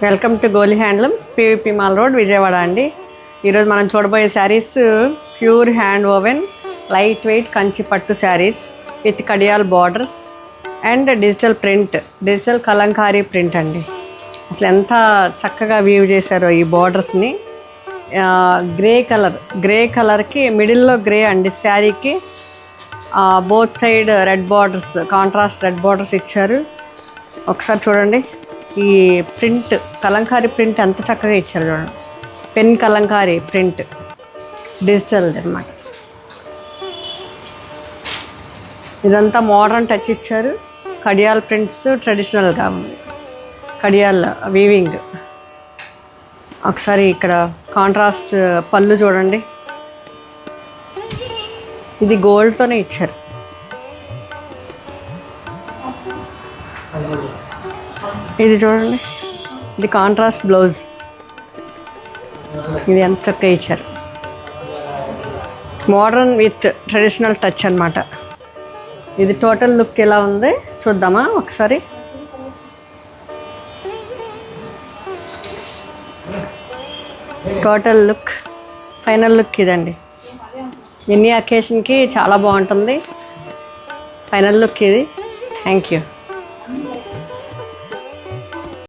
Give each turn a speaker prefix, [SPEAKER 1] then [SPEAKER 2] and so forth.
[SPEAKER 1] Welcome to Goli handlooms, PVP mall road, Vijayawada అండి. ఈరోజు మనం చూడబోయే sarees pure hand woven light weight Kanchi pattu sarees with kadiyal borders and digital print, digital kalamkari print అండి. అసలు ఎంత చక్కగా వీవ్ చేశారో ఈ బార్డర్స్ని. గ్రే కలర్కి మిడిల్లో గ్రే అండి. శారీకి both side red borders, contrast red borders ఇచ్చారు. ఒకసారి చూడండి ఈ ప్రింట్, కలంకారీ ప్రింట్ ఎంత చక్కగా ఇచ్చారు చూడండి. పెన్ కలంకారీ ప్రింట్ డిజిటల్ అన్నమాట. ఇదంతా మోడర్న్ టచ్ ఇచ్చారు. కడియాల్ ప్రింట్స్ ట్రెడిషనల్గా ఉంది, కడియాల్ వీవింగ్. ఒకసారి ఇక్కడ కాంట్రాస్ట్ పళ్ళు చూడండి, ఇది గోల్డ్తోనే ఇచ్చారు. ఇది చూడండి, ఇది కాంట్రాస్ట్ బ్లౌజ్. ఇది ఎంత చక్కగా ఇచ్చారు. మోడర్న్ విత్ ట్రెడిషనల్ టచ్ అన్నమాట. ఇది టోటల్ లుక్ ఎలా ఉంది చూద్దామా ఒకసారి. టోటల్ లుక్, ఫైనల్ లుక్ ఇదండి. ఎన్ని అకేషన్కి చాలా బాగుంటుంది. ఫైనల్ లుక్ ఇది. Thank you.